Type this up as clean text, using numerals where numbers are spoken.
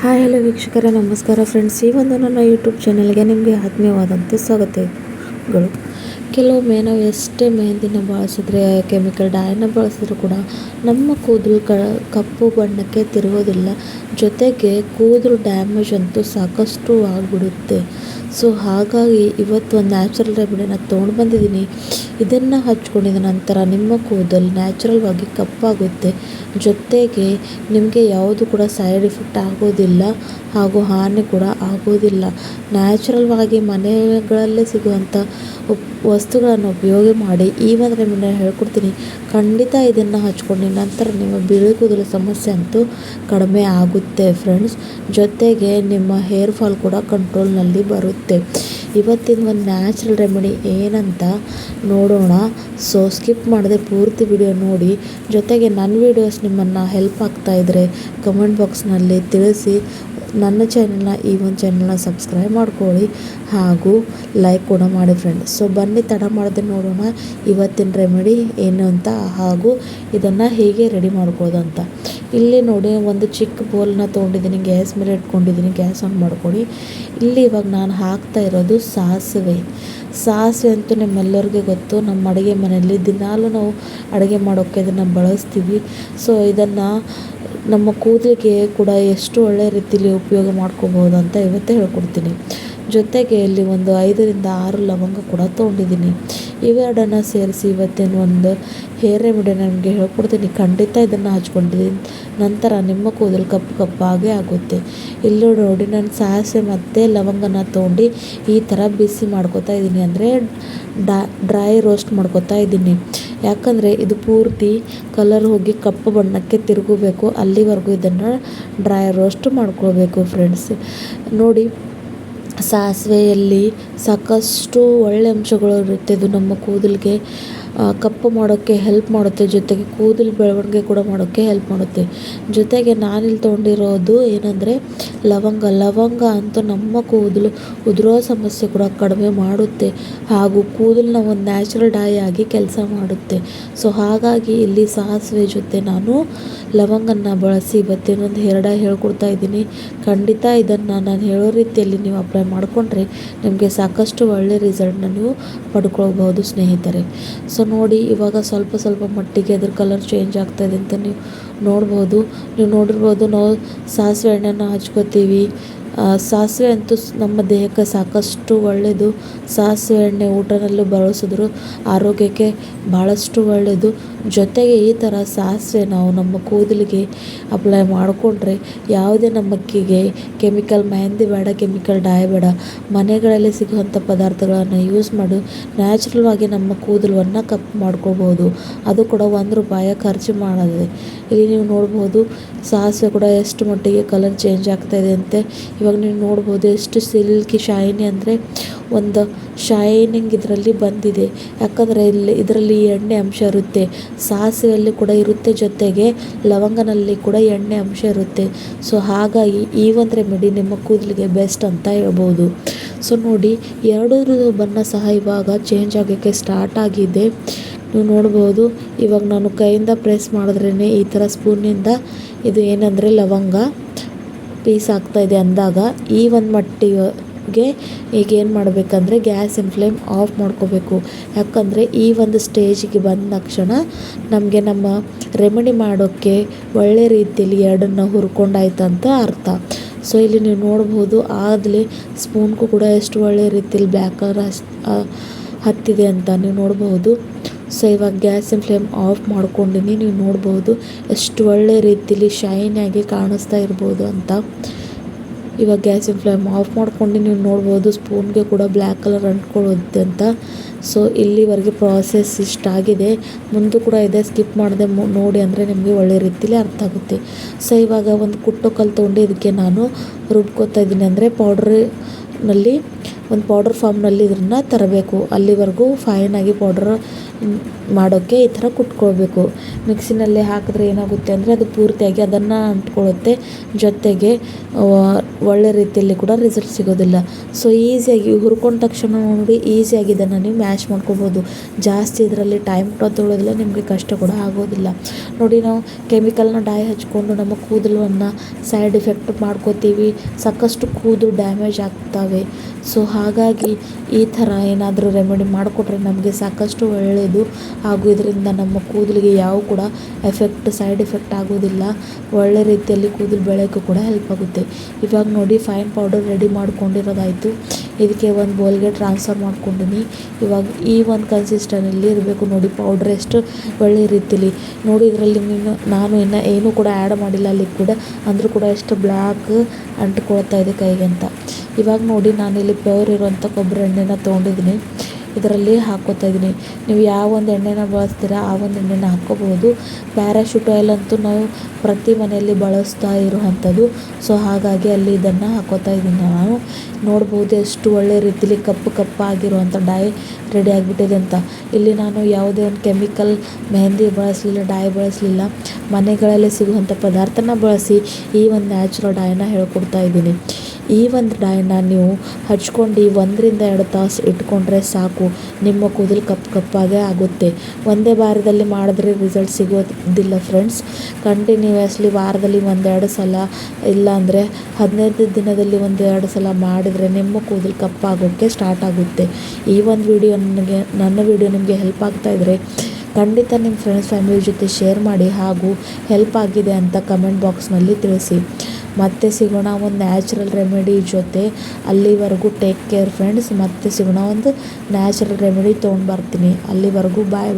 Hi hello ವೀಕ್ಷಕರೇ, ನಮಸ್ಕಾರ friends. ಈ ಒಂದು ನನ್ನ ಯೂಟ್ಯೂಬ್ ಚಾನಲ್ಗೆ ನಿಮಗೆ ಆತ್ಮೀಯವಾದಂಥ ಸ್ವಾಗತಗಳು. ಕೆಲವೊಮ್ಮೆ ನಾವು ಎಷ್ಟೇ ಮೆಹಂದಿನ ಬಳಸಿದ್ರೆ, ಕೆಮಿಕಲ್ ಡೈನ ಬಳಸಿದ್ರು ಕೂಡ ನಮ್ಮ ಕೂದಲು ಕಪ್ಪು ಬಣ್ಣಕ್ಕೆ ತಿರುಗೋದಿಲ್ಲ. ಜೊತೆಗೆ ಕೂದಲು ಡ್ಯಾಮೇಜ್ ಅಂತೂ ಸಾಕಷ್ಟು ಆಗಿಬಿಡುತ್ತೆ. ಸೊ ಹಾಗಾಗಿ ಇವತ್ತು ಒಂದು ನ್ಯಾಚುರಲ್ ರೆಮಿಡಿನ ತೊಗೊಂಡು ಬಂದಿದ್ದೀನಿ. ಇದನ್ನು ಹಚ್ಕೊಂಡಿದ ನಂತರ ನಿಮ್ಮ ಕೂದಲು ನ್ಯಾಚುರಲ್ವಾಗಿ ಕಪ್ಪಾಗುತ್ತೆ. ಜೊತೆಗೆ ನಿಮಗೆ ಯಾವುದು ಕೂಡ ಸೈಡ್ ಎಫೆಕ್ಟ್ ಆಗೋದಿಲ್ಲ ಹಾಗೂ ಹಾನಿ ಕೂಡ ಆಗೋದಿಲ್ಲ. ನ್ಯಾಚುರಲ್ವಾಗಿ ಮನೆಗಳಲ್ಲೇ ಸಿಗುವಂಥ ವಸ್ತುಗಳನ್ನು ಉಪಯೋಗ ಮಾಡಿ ಈ ಒಂದು ರೆಮಿಡಿನ ಹೇಳ್ಕೊಡ್ತೀನಿ. ಖಂಡಿತ ಇದನ್ನು ಹಚ್ಕೊಂಡು ನಂತರ ನಿಮ್ಮ ಬಿಳಿ ಕೂದಲು ಸಮಸ್ಯೆ ಅಂತೂ ಕಡಿಮೆ ಆಗುತ್ತೆ ಫ್ರೆಂಡ್ಸ್. ಜೊತೆಗೆ ನಿಮ್ಮ ಹೇರ್ ಫಾಲ್ ಕೂಡ ಕಂಟ್ರೋಲ್ನಲ್ಲಿ ಬರುತ್ತೆ. ಇವತ್ತಿನ ಒಂದು ನ್ಯಾಚುರಲ್ ರೆಮಿಡಿ ಏನಂತ ನೋಡೋಣ. ಸೊ ಸ್ಕಿಪ್ ಮಾಡದೆ ಪೂರ್ತಿ ವಿಡಿಯೋ ನೋಡಿ. ಜೊತೆಗೆ ನನ್ನ ವೀಡಿಯೋಸ್ ನಿಮ್ಮನ್ನು ಹೆಲ್ಪ್ ಆಗ್ತಾಯಿದ್ರೆ ಕಮೆಂಟ್ ಬಾಕ್ಸ್ನಲ್ಲಿ ತಿಳಿಸಿ. ನನ್ನ ಈ ಒಂದು ಚಾನಲ್ನ ಸಬ್ಸ್ಕ್ರೈಬ್ ಮಾಡ್ಕೊಳ್ಳಿ ಹಾಗೂ ಲೈಕ್ ಕೂಡ ಮಾಡಿ ಫ್ರೆಂಡ್ಸ್. ಸೊ ಬನ್ನಿ ತಡ ಮಾಡದೆ ನೋಡೋಣ ಇವತ್ತಿನ ರೆಮಿಡಿ ಏನು ಅಂತ ಹಾಗೂ ಇದನ್ನು ಹೇಗೆ ರೆಡಿ ಮಾಡ್ಕೊಳ್ಳೋದು ಅಂತ. ಇಲ್ಲಿ ನೋಡಿ, ಒಂದು ಚಿಕ್ಕ ಬೌಲ್ನ ತೊಗೊಂಡಿದ್ದೀನಿ, ಗ್ಯಾಸ್ ಮೇಲೆ ಇಟ್ಕೊಂಡಿದ್ದೀನಿ. ಗ್ಯಾಸ್ ಆನ್ ಮಾಡ್ಕೊಳ್ಳಿ. ಇಲ್ಲಿ ಇವಾಗ ನಾನು ಹಾಕ್ತಾ ಇರೋದು ಸಾಸಿವೆ ಅಂತೂ ನಿಮ್ಮೆಲ್ಲರಿಗೂ ಗೊತ್ತು. ನಮ್ಮ ಅಡುಗೆ ಮನೆಯಲ್ಲಿ ದಿನಾಲೂ ನಾವು ಅಡುಗೆ ಮಾಡೋಕ್ಕೆ ಇದನ್ನು ಬಳಸ್ತೀವಿ. ಸೊ ಇದನ್ನು ನಮ್ಮ ಕೂದಲಿಗೆ ಕೂಡ ಎಷ್ಟು ಒಳ್ಳೆಯ ರೀತಿಯಲ್ಲಿ ಉಪಯೋಗ ಮಾಡ್ಕೋಬೋದು ಅಂತ ಇವತ್ತೇ ಹೇಳ್ಕೊಡ್ತೀನಿ. ಜೊತೆಗೆ ಇಲ್ಲಿ ಒಂದು 5 ರಿಂದ 6 ಲವಂಗ ಕೂಡ ತೊಗೊಂಡಿದ್ದೀನಿ. ಇವೆರಡನ್ನು ಸೇರಿಸಿ ಇವತ್ತಿನ ಒಂದು ಹೇರ್ ರೆಮಿಡಿ ನಿಮಗೆ ಹೇಳ್ಕೊಡ್ತೀನಿ. ಖಂಡಿತ ಇದನ್ನು ಹಚ್ಕೊಂಡಿದ್ದೀನಿ ನಂತರ ನಿಮ್ಮ ಕೂದಲು ಕಪ್ಪಾಗೇ ಆಗುತ್ತೆ. ಇಲ್ಲಿ ನೋಡಿ, ನಾನು ಸಾಸಿವೆ ಮತ್ತು ಲವಂಗನ ತೊಗೊಂಡು ಈ ಥರ ಬಿಸಿ ಮಾಡ್ಕೊತಾ ಇದ್ದೀನಿ, ಅಂದರೆ ಡ್ರೈ ರೋಸ್ಟ್ ಮಾಡ್ಕೊತಾ ಇದ್ದೀನಿ. ಯಾಕಂದರೆ ಇದು ಪೂರ್ತಿ ಕಲರ್ ಹೋಗಿ ಕಪ್ಪು ಬಣ್ಣಕ್ಕೆ ತಿರುಗಬೇಕು, ಅಲ್ಲಿವರೆಗೂ ಇದನ್ನು ಡ್ರೈ ರೋಸ್ಟ್ ಮಾಡ್ಕೊಳ್ಬೇಕು ಫ್ರೆಂಡ್ಸ್. ನೋಡಿ, ಸಾಸಿವೆಯಲ್ಲಿ ಸಾಕಷ್ಟು ಒಳ್ಳೆಯ ಅಂಶಗಳು ಇರುತ್ತೆ. ಇದು ನಮ್ಮ ಕೂದಲಿಗೆ ಕಪ್ಪು ಮಾಡೋಕ್ಕೆ ಹೆಲ್ಪ್ ಮಾಡುತ್ತೆ. ಜೊತೆಗೆ ಕೂದಲು ಬೆಳವಣಿಗೆ ಕೂಡ ಮಾಡೋಕ್ಕೆ ಹೆಲ್ಪ್ ಮಾಡುತ್ತೆ. ಜೊತೆಗೆ ನಾನಿಲ್ಲಿ ತೊಗೊಂಡಿರೋದು ಏನಂದರೆ ಲವಂಗ ಅಂತೂ ನಮ್ಮ ಕೂದಲು ಉದುರೋ ಸಮಸ್ಯೆ ಕೂಡ ಕಡಿಮೆ ಮಾಡುತ್ತೆ ಹಾಗೂ ಕೂದಲನ್ನ ಒಂದು ನ್ಯಾಚುರಲ್ ಡೈ ಆಗಿ ಕೆಲಸ ಮಾಡುತ್ತೆ. ಸೊ ಹಾಗಾಗಿ ಇಲ್ಲಿ ಸಾಸಿವೆ ಜೊತೆ ನಾನು ಲವಂಗನ ಬಳಸಿ ಇವತ್ತಿನೊಂದು ಹೇರ್ ಡೈ ಹೇಳ್ಕೊಡ್ತಾ ಇದ್ದೀನಿ. ಖಂಡಿತ ಇದನ್ನು ನಾನು ಹೇಳೋ ರೀತಿಯಲ್ಲಿ ನೀವು ಅಪ್ಲೈ ಮಾಡಿಕೊಂಡ್ರೆ ನಿಮಗೆ ಸಾಕಷ್ಟು ಒಳ್ಳೆಯ ರಿಸಲ್ಟ್ನ ನೀವು ಪಡ್ಕೊಳ್ಬಹುದು ಸ್ನೇಹಿತರೆ. ಸೊ ನೋಡಿ, ಇವಾಗ ಸ್ವಲ್ಪ ಮಟ್ಟಿಗೆ ಅದ್ರ ಕಲರ್ ಚೇಂಜ್ ಆಗ್ತಾಯಿದೆ ಅಂತ ನೀವು ನೋಡಿರ್ಬೋದು. ನಾವು ಸಾಸಿವೆ ಎಣ್ಣೆನ ಹಚ್ಕೋತೀವಿ. ಸಾಸಿವೆ ಅಂತೂ ನಮ್ಮ ದೇಹಕ್ಕೆ ಸಾಕಷ್ಟು ಒಳ್ಳೆಯದು. ಸಾಸಿವೆ ಎಣ್ಣೆ ಊಟದಲ್ಲೂ ಬಳಸಿದ್ರು ಆರೋಗ್ಯಕ್ಕೆ ಭಾಳಷ್ಟು ಒಳ್ಳೆಯದು. ಜೊತೆಗೆ ಈ ಥರ ಸಾಸಿವೆ ನಾವು ನಮ್ಮ ಕೂದಲಿಗೆ ಅಪ್ಲೈ ಮಾಡಿಕೊಂಡ್ರೆ ಯಾವುದೇ ನಮ್ಮಕ್ಕಿಗೆ ಕೆಮಿಕಲ್ ಮೆಹಂದಿ ಬೇಡ, ಕೆಮಿಕಲ್ ಡೈ ಬೇಡ, ಮನೆಗಳಲ್ಲಿ ಸಿಗುವಂಥ ಪದಾರ್ಥಗಳನ್ನು ಯೂಸ್ ಮಾಡಿ ನ್ಯಾಚುರಲ್ವಾಗಿ ನಮ್ಮ ಕೂದಲನ್ನು ಕಪ್ಪು ಮಾಡ್ಕೊಳ್ಬೋದು. ಅದು ಕೂಡ ₹1 ಖರ್ಚು ಮಾಡೋದೆ. ಇಲ್ಲಿ ನೀವು ನೋಡ್ಬೋದು ಸಾಸಿವೆ ಕೂಡ ಎಷ್ಟು ಮಟ್ಟಿಗೆ ಕಲರ್ ಚೇಂಜ್ ಆಗ್ತಾಯಿದೆ ಅಂತೆ. ಇವಾಗ ನೀವು ನೋಡ್ಬೋದು ಎಷ್ಟು ಸಿಲ್ಕಿ ಶೈನಿ, ಅಂದರೆ ಒಂದು ಶೈನಿಂಗ್ ಇದರಲ್ಲಿ ಬಂದಿದೆ. ಯಾಕಂದರೆ ಇದರಲ್ಲಿ ಎಣ್ಣೆ ಅಂಶ ಇರುತ್ತೆ, ಸಾಸಿವೆಯಲ್ಲಿ ಕೂಡ ಇರುತ್ತೆ, ಜೊತೆಗೆ ಲವಂಗನಲ್ಲಿ ಕೂಡ ಎಣ್ಣೆ ಅಂಶ ಇರುತ್ತೆ. ಸೊ ಹಾಗಾಗಿ ಈ ಒಂದು ರೆಮಿಡಿ ನಿಮ್ಮ ಕೂದಲಿಗೆ ಬೆಸ್ಟ್ ಅಂತ ಹೇಳ್ಬೋದು. ಸೊ ನೋಡಿ, ಎರಡೂ ಬಣ್ಣ ಸಹ ಇವಾಗ ಚೇಂಜ್ ಆಗೋಕ್ಕೆ ಸ್ಟಾರ್ಟ್ ಆಗಿದೆ. ನೀವು ನೋಡ್ಬೋದು, ಇವಾಗ ನಾನು ಕೈಯಿಂದ ಪ್ರೆಸ್ ಮಾಡಿದ್ರೇ ಈ ಥರ ಸ್ಪೂನಿಂದ ಇದು ಏನಂದರೆ ಲವಂಗ ಪೀಸ್ ಆಗ್ತಾಯಿದೆ ಅಂದಾಗ ಈ ಒಂದು ಮಟ್ಟಿಗೆ ಈಗ ಏನು ಮಾಡಬೇಕಂದ್ರೆ ಗ್ಯಾಸಿನ ಫ್ಲೇಮ್ ಆಫ್ ಮಾಡ್ಕೋಬೇಕು. ಯಾಕಂದರೆ ಈ ಒಂದು ಸ್ಟೇಜಿಗೆ ಬಂದ ತಕ್ಷಣ ನಮಗೆ ನಮ್ಮ ರೆಮಿಡಿ ಮಾಡೋಕ್ಕೆ ಒಳ್ಳೆ ರೀತಿಯಲ್ಲಿ ಎರಡನ್ನು ಹುರ್ಕೊಂಡಾಯ್ತು ಅಂತ ಅರ್ಥ. ಸೊ ಇಲ್ಲಿ ನೀವು ನೋಡ್ಬೋದು, ಆಗಲೇ ಸ್ಪೂನ್ಗೂ ಕೂಡ ಎಷ್ಟು ಒಳ್ಳೆಯ ರೀತಿಯಲ್ಲಿ ಬ್ಲ್ಯಾಕ್ ಕಲರ್ ಹತ್ತಿದೆ ಅಂತ ನೀವು ನೋಡ್ಬೋದು. ಸೊ ಇವಾಗ ಗ್ಯಾಸಿನ ಫ್ಲೇಮ್ ಆಫ್ ಮಾಡ್ಕೊಂಡಿನಿ. ನೀವು ನೋಡ್ಬೋದು ಎಷ್ಟು ಒಳ್ಳೆ ರೀತಿಲಿ ಶೈನಿಯಾಗಿ ಕಾಣಿಸ್ತಾ ಇರ್ಬೋದು ಅಂತ. ಇವಾಗ ಗ್ಯಾಸಿನ ಫ್ಲೇಮ್ ಆಫ್ ಮಾಡ್ಕೊಂಡು ನೀವು ನೋಡ್ಬೋದು ಸ್ಪೂನ್ಗೆ ಕೂಡ ಬ್ಲ್ಯಾಕ್ ಕಲರ್ ಅಂಟ್ಕೊಳ್ಳುತ್ತೆ ಅಂತ. ಸೊ ಇಲ್ಲಿವರೆಗೆ ಪ್ರಾಸೆಸ್ ಇಷ್ಟಾಗಿದೆ. ಮುಂದೆ ಕೂಡ ಇದೆ, ಸ್ಕಿಪ್ ಮಾಡದೆ ನೋಡಿ, ಅಂದರೆ ನಿಮಗೆ ಒಳ್ಳೆ ರೀತಿಲಿ ಅರ್ಥ ಆಗುತ್ತೆ. ಸೊ ಇವಾಗ ಒಂದು ಕುಟ್ಟೋ ಕಲ್ಲು ತೊಗೊಂಡು ಇದಕ್ಕೆ ನಾನು ರುಬ್ಕೋತಾ ಇದ್ದೀನಿ, ಅಂದರೆ ಪೌಡ್ರ್ನಲ್ಲಿ ಒಂದು ಪೌಡರ್ ಫಾರ್ಮ್ನಲ್ಲಿ ಇದನ್ನು ತರಬೇಕು. ಅಲ್ಲಿವರೆಗೂ ಫೈನಾಗಿ ಪೌಡರ್ ಮಾಡೋಕ್ಕೆ ಈ ಥರ ಕುಟ್ಕೊಳ್ಬೇಕು. ಮಿಕ್ಸಿನಲ್ಲಿ ಹಾಕಿದ್ರೆ ಏನಾಗುತ್ತೆ ಅಂದರೆ ಅದು ಪೂರ್ತಿಯಾಗಿ ಅದನ್ನು ಅಂಟ್ಕೊಳ್ಳುತ್ತೆ, ಜೊತೆಗೆ ಒಳ್ಳೆ ರೀತಿಯಲ್ಲಿ ಕೂಡ ರಿಸಲ್ಟ್ ಸಿಗೋದಿಲ್ಲ. ಸೊ ಈಸಿಯಾಗಿ ಹುರ್ಕೊಂಡ ತಕ್ಷಣ ನೋಡಿ ಈಸಿಯಾಗಿ ಇದನ್ನು ನೀವು ಮ್ಯಾಶ್ ಮಾಡ್ಕೋಬೋದು. ಜಾಸ್ತಿ ಇದರಲ್ಲಿ ಟೈಮ್ ಕೂಡ ತೊಗೊಳ್ಳೋದಿಲ್ಲ, ನಿಮಗೆ ಕಷ್ಟ ಕೂಡ ಆಗೋದಿಲ್ಲ. ನೋಡಿ, ನಾವು ಕೆಮಿಕಲ್ನ ಡೈ ಹಚ್ಕೊಂಡು ನಮ್ಮ ಕೂದಲನ್ನು ಸೈಡ್ ಎಫೆಕ್ಟ್ ಮಾಡ್ಕೋತೀವಿ, ಸಾಕಷ್ಟು ಕೂದಲು ಡ್ಯಾಮೇಜ್ ಆಗ್ತವೆ. ಸೊ ಹಾಗಾಗಿ ಈ ಥರ ಏನಾದರೂ ರೆಮಿಡಿ ಮಾಡಿಕೊಟ್ರೆ ನಮಗೆ ಸಾಕಷ್ಟು ಒಳ್ಳೆಯದು. ಹಾಗೂ ಇದರಿಂದ ನಮ್ಮ ಕೂದಲಿಗೆ ಯಾವ ಕೂಡ ಸೈಡ್ ಎಫೆಕ್ಟ್ ಆಗೋದಿಲ್ಲ. ಒಳ್ಳೆ ರೀತಿಯಲ್ಲಿ ಕೂದಲು ಬೆಳೆಯೋಕ್ಕೂ ಕೂಡ ಹೆಲ್ಪ್ ಆಗುತ್ತೆ. ಇವಾಗ ನೋಡಿ, ಫೈನ್ ಪೌಡರ್ ರೆಡಿ ಮಾಡ್ಕೊಂಡಿರೋದಾಯಿತು. ಇದಕ್ಕೆ ಒಂದು ಬೌಲ್ಗೆ ಟ್ರಾನ್ಸ್ಫರ್ ಮಾಡ್ಕೊಂಡಿನಿ. ಇವಾಗ ಈ ಒಂದು ಕನ್ಸಿಸ್ಟೆನ್ಸಿಯಲ್ಲಿ ಇರಬೇಕು ನೋಡಿ, ಪೌಡ್ರ್ ಎಷ್ಟು ಒಳ್ಳೆ ರೀತಿಲಿ ನೋಡಿ. ಇದರಲ್ಲಿ ನಾನು ಇನ್ನು ಏನೂ ಕೂಡ ಆ್ಯಡ್ ಮಾಡಿಲ್ಲ ಲಿಕ್ವಿಡ್, ಅಂದರೂ ಕೂಡ ಎಷ್ಟು ಬ್ಲ್ಯಾಕ್ ಅಂಟ್ಕೊಳ್ತಾ ಇದೆ ಕೈಗೆ ಅಂತ. ಇವಾಗ ನೋಡಿ, ನಾನಿಲ್ಲಿ ಪ್ಯೂರ್ ಇರುವಂಥ ಕೊಬ್ಬರಿ ಎಣ್ಣೆನ ತೊಗೊಂಡಿದ್ದೀನಿ, ಇದರಲ್ಲಿ ಹಾಕ್ಕೋತಾ ಇದ್ದೀನಿ. ನೀವು ಯಾವ ಒಂದು ಎಣ್ಣೆನ ಬಳಸ್ತೀರಾ ಆ ಒಂದು ಎಣ್ಣೆನ ಹಾಕ್ಕೋಬೋದು. ಪ್ಯಾರಾಶೂಟ್ ಆಯಿಲ್ ಅಂತೂ ನಾವು ಪ್ರತಿ ಮನೆಯಲ್ಲಿ ಬಳಸ್ತಾ ಇರುವಂಥದ್ದು. ಸೊ ಹಾಗಾಗಿ ಅಲ್ಲಿ ಇದನ್ನು ಹಾಕ್ಕೋತಾ ಇದ್ದೀನಿ. ನಾನು ನೋಡ್ಬೋದು ಎಷ್ಟು ಒಳ್ಳೆ ರೀತಿಲಿ ಕಪ್ಪಾಗಿರುವಂಥ ಡೈ ರೆಡಿ ಆಗಿಬಿಟ್ಟಿದೆ ಅಂತ. ಇಲ್ಲಿ ನಾನು ಯಾವುದೇ ಒಂದು ಕೆಮಿಕಲ್ ಮೆಹಂದಿ ಬಳಸಲಿಲ್ಲ, ಡೈ ಬಳಸಲಿಲ್ಲ, ಮನೆಗಳಲ್ಲಿ ಸಿಗುವಂಥ ಪದಾರ್ಥನ ಬಳಸಿ ಈ ಒಂದು ನ್ಯಾಚುರಲ್ ಡೈನ ಹೇಳ್ಕೊಡ್ತಾ ಇದ್ದೀನಿ. ಈ ಒಂದು ಡೈನ ನೀವು ಹಚ್ಕೊಂಡು 1-2 ತಾಸು ಇಟ್ಕೊಂಡ್ರೆ ಸಾಕು, ನಿಮ್ಮ ಕೂದಲು ಕಪ್ಪಾಗೇ ಆಗುತ್ತೆ. ಒಂದೇ ವಾರದಲ್ಲಿ ಮಾಡಿದ್ರೆ ರಿಸಲ್ಟ್ ಸಿಗೋದಿಲ್ಲ ಫ್ರೆಂಡ್ಸ್. ಕಂಟಿನ್ಯೂಯಸ್ಲಿ ವಾರದಲ್ಲಿ 1-2 ಸಲ, ಇಲ್ಲಾಂದರೆ 15 ದಿನದಲ್ಲಿ 1-2 ಸಲ ಮಾಡಿದರೆ ನಿಮ್ಮ ಕೂದಲು ಕಪ್ಪಾಗೋಕ್ಕೆ ಸ್ಟಾರ್ಟ್ ಆಗುತ್ತೆ. ಈ ಒಂದು ನನ್ನ ವಿಡಿಯೋ ನಿಮಗೆ ಹೆಲ್ಪ್ ಆಗ್ತಾಯಿದ್ರೆ ಖಂಡಿತ ನಿಮ್ಮ ಫ್ರೆಂಡ್ಸ್ ಫ್ಯಾಮಿಲಿ ಜೊತೆ ಶೇರ್ ಮಾಡಿ, ಹಾಗೂ ಹೆಲ್ಪ್ ಆಗಿದೆ ಅಂತ ಕಮೆಂಟ್ ಬಾಕ್ಸ್ನಲ್ಲಿ ತಿಳಿಸಿ. ಮತ್ತೆ ಸಿಗೋಣ ಒಂದು ನ್ಯಾಚುರಲ್ ರೆಮಿಡಿ ಜೊತೆ. ಅಲ್ಲಿವರೆಗೂ ಟೇಕ್ ಕೇರ್ ಫ್ರೆಂಡ್ಸ್. ಮತ್ತೆ ಸಿಗೋಣ ಒಂದು ನ್ಯಾಚುರಲ್ ರೆಮಿಡಿ ತೊಗೊಂಡು ಬರ್ತೀನಿ. ಅಲ್ಲಿವರೆಗೂ ಬಾಯ್.